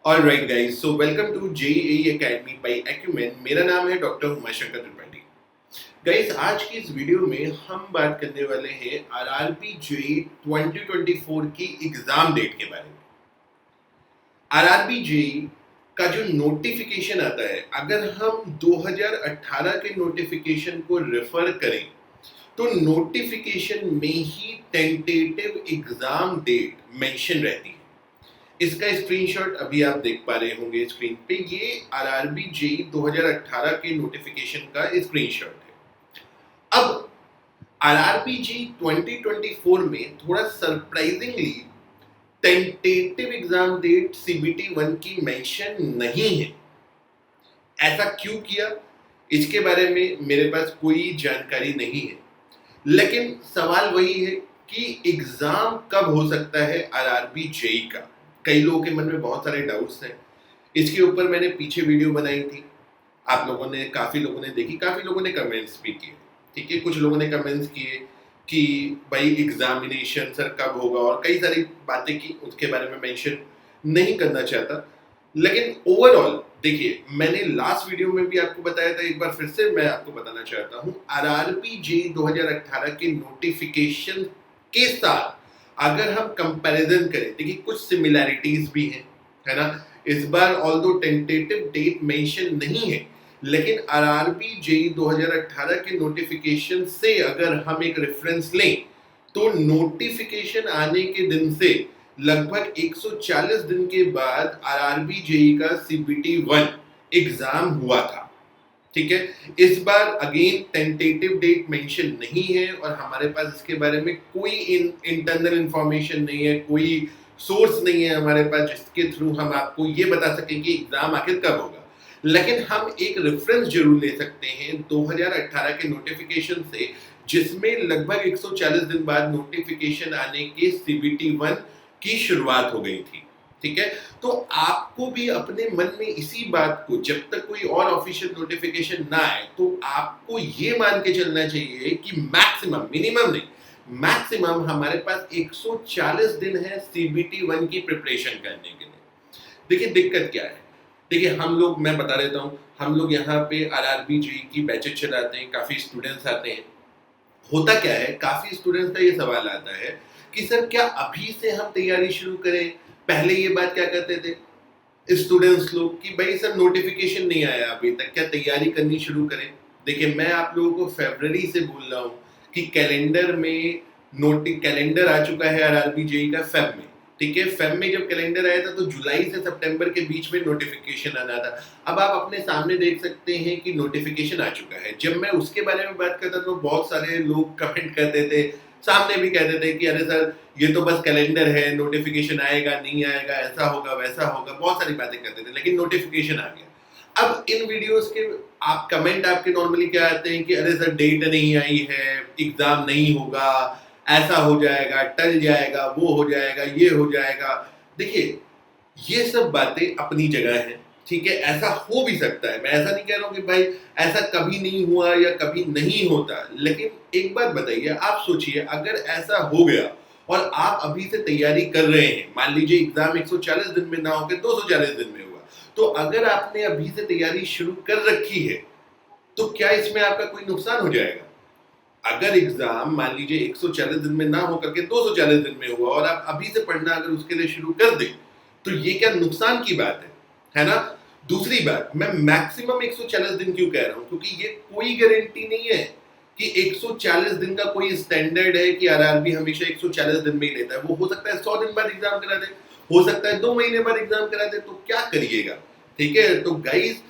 Alright guys, so welcome to JEE academy by Acumen. मेरा नाम है डॉक्टर उमाशंकर त्रिपाठी। गाइस, आज की इस वीडियो में हम बात करने वाले हैं आरआरबी जेईई 2024 की एग्जाम डेट के बारे में। आरआरबी जेईई का जो नोटिफिकेशन आता है, अगर हम 2018 के नोटिफिकेशन को रेफर करें तो नोटिफिकेशन में ही टेंटेटिव एग्जाम डेट मेंशन रहती है। इसका स्क्रीनशॉट अभी आप देख पा रहे होंगे स्क्रीन पे। ये आरआरबी जेईई 2018 के नोटिफिकेशन का स्क्रीनशॉट है। अब आरआरबी जेईई 2024 में थोड़ा surprisingly tentative exam date CBT 1 की मेंशन नहीं है। ऐसा क्यों किया, इसके बारे में मेरे पास कोई जानकारी नहीं है, लेकिन सवाल वही है कि एग्जाम कब हो सकता है आरआरबी जेईई का। कई लोगों के मन में बहुत सारे डाउट्स हैं। इसके ऊपर मैंने पीछे वीडियो बनाई थी, आप लोगों ने काफ़ी लोगों ने देखी, काफ़ी लोगों ने कमेंट्स भी किए। ठीक है, कुछ लोगों ने कमेंट्स किए कि भाई एग्जामिनेशन सर कब होगा, और कई सारी बातें की, उसके बारे में मेंशन नहीं करना चाहता। लेकिन ओवरऑल देखिए, मैंने लास्ट वीडियो में भी आपको बताया था, एक बार फिर से मैं आपको बताना चाहता हूँ। आरआरबी जेईई 2018 के नोटिफिकेशन के साथ अगर हम कंपैरिजन करें, देखिए कुछ सिमिलैरिटीज भी हैं, है ना। इस बार ऑल्दो टेंटेटिव डेट मेंशन नहीं है, लेकिन आरआरबी जेईई 2018 के नोटिफिकेशन से अगर हम एक रेफरेंस लें तो नोटिफिकेशन आने के दिन से लगभग 140 दिन के बाद आरआरबी जेईई का सीबीटी 1 एग्जाम हुआ था। ठीक है, इस बार अगेन टेंटेटिव डेट मेंशन नहीं है और हमारे पास इसके बारे में कोई इंटरनल इंफॉर्मेशन नहीं है, कोई सोर्स नहीं है हमारे पास जिसके थ्रू हम आपको ये बता सकें कि एग्जाम आखिर कब होगा। लेकिन हम एक रेफरेंस जरूर ले सकते हैं 2018 के नोटिफिकेशन से, जिसमें लगभग 140 दिन बाद नोटिफिकेशन आने के सीबीटी 1 की शुरुआत हो गई थी। ठीक है, तो आपको भी अपने मन में इसी बात को, जब तक कोई और ऑफिशियल नोटिफिकेशन ना आए, तो आपको ये मान के चलना चाहिए कि मैक्सिमम, मिनिमम नहीं, मैक्सिमम हमारे पास 140 दिन है सीबीटी 1 की प्रिपरेशन करने के लिए। देखिए दिक्कत क्या है, देखिए हम लोग, मैं बता देता हूँ, हम लोग यहाँ पे आरआरबी जेईई की बैचेस चलाते हैं, काफ़ी स्टूडेंट्स आते हैं। होता क्या है, काफ़ी स्टूडेंट्स का ये सवाल आता है कि सर क्या अभी से हम तैयारी शुरू करें। पहले ये बात क्या करते थे स्टूडेंट्स लोग कि भाई सर नोटिफिकेशन नहीं आया अभी तक, क्या तैयारी करनी शुरू करें। देखिए मैं आप लोगों को फरवरी से बोल रहा हूँ कि कैलेंडर में कैलेंडर आ चुका है आरआरबी जेईई का फेब में। ठीक है, फेब में जब कैलेंडर आया था तो जुलाई से सितंबर के बीच में नोटिफिकेशन आना था। अब आप अपने सामने देख सकते हैं कि नोटिफिकेशन आ चुका है। जब मैं उसके बारे में बात करता तो बहुत सारे लोग कमेंट करते थे, सामने भी कहते थे कि अरे सर ये तो बस कैलेंडर है, नोटिफिकेशन आएगा नहीं आएगा, ऐसा होगा वैसा होगा, बहुत सारी बातें करते थे, लेकिन नोटिफिकेशन आ गया। अब इन वीडियोस के आप कमेंट आपके नॉर्मली क्या आते हैं कि अरे सर डेट नहीं आई है, एग्जाम नहीं होगा, ऐसा हो जाएगा, टल जाएगा, वो हो जाएगा, ये हो जाएगा। देखिए ये सब बातें अपनी जगह हैं। ठीक है, ऐसा हो भी सकता है, मैं ऐसा नहीं कह रहा हूँ कि भाई ऐसा कभी नहीं हुआ या कभी नहीं होता, लेकिन एक बात बताइए, आप सोचिए अगर ऐसा हो गया और आप अभी से तैयारी कर रहे हैं, मान लीजिए एग्जाम 140 दिन में ना होकर 240 दिन में हुआ, तो अगर आपने अभी से तैयारी शुरू कर रखी है तो क्या इसमें आपका कोई नुकसान हो जाएगा। अगर एग्जाम मान लीजिए 140 दिन में ना होकर के 240 दिन में हुआ और आप अभी से पढ़ना अगर उसके लिए शुरू कर दें, तो ये क्या नुकसान की बात है ना। दूसरी बात, मैं मैक्सिमम 140 दिन क्यों कह रहा हूं, क्योंकि ये कोई गारंटी नहीं है कि 140 दिन का कोई स्टैंडर्ड है कि आरआरबी हमेशा 140 दिन में ही लेता है। वो हो सकता है 100 दिन बाद एग्जाम करा दे, हो सकता है 2 महीने बाद एग्जाम करा दे, तो क्या करिएगा। ठीक है, तो guys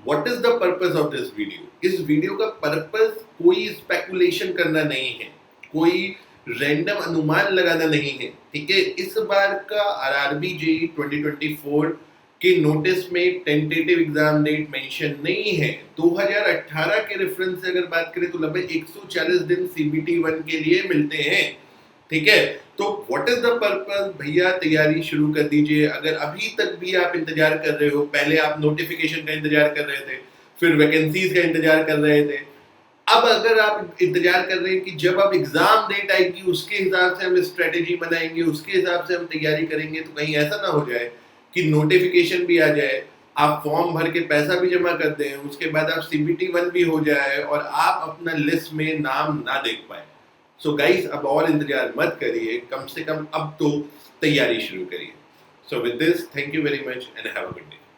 what is the purpose of this video. इस वीडियो का पर्पस कोई स्पेकुलेशन करना नहीं है, कोई रैंडम अनुमान लगाना नहीं है। ठीक है, इस बार का आरआरबी जेईई 2024 के नोटिस में टेंटेटिव एग्जाम डेट मेंशन नहीं है। 2018 के रेफरेंस से अगर बात करें तो लगभग 140 दिन सीबीटी 1 के लिए मिलते हैं। ठीक है, तो व्हाट इज द पर्पस, भैया तैयारी शुरू कर दीजिए। अगर अभी तक भी आप इंतजार कर रहे हो, पहले आप नोटिफिकेशन का इंतजार कर रहे थे, फिर वैकेंसीज का इंतजार कर रहे थे, अब अगर आप इंतजार कर रहे हैं कि जब अब एग्जाम डेट आएगी उसके हिसाब से हम स्ट्रेटेजी बनाएंगे, उसके हिसाब से हम तैयारी करेंगे, तो कहीं ऐसा ना हो जाए कि नोटिफिकेशन भी आ जाए, आप फॉर्म भर के पैसा भी जमा कर दें, उसके बाद आप CBT 1 भी हो जाए और आप अपना लिस्ट में नाम ना देख पाए। सो गाइस, अब और इंतजार मत करिए, कम से कम अब तो तैयारी शुरू करिए। So with this, thank you very much and have a good day.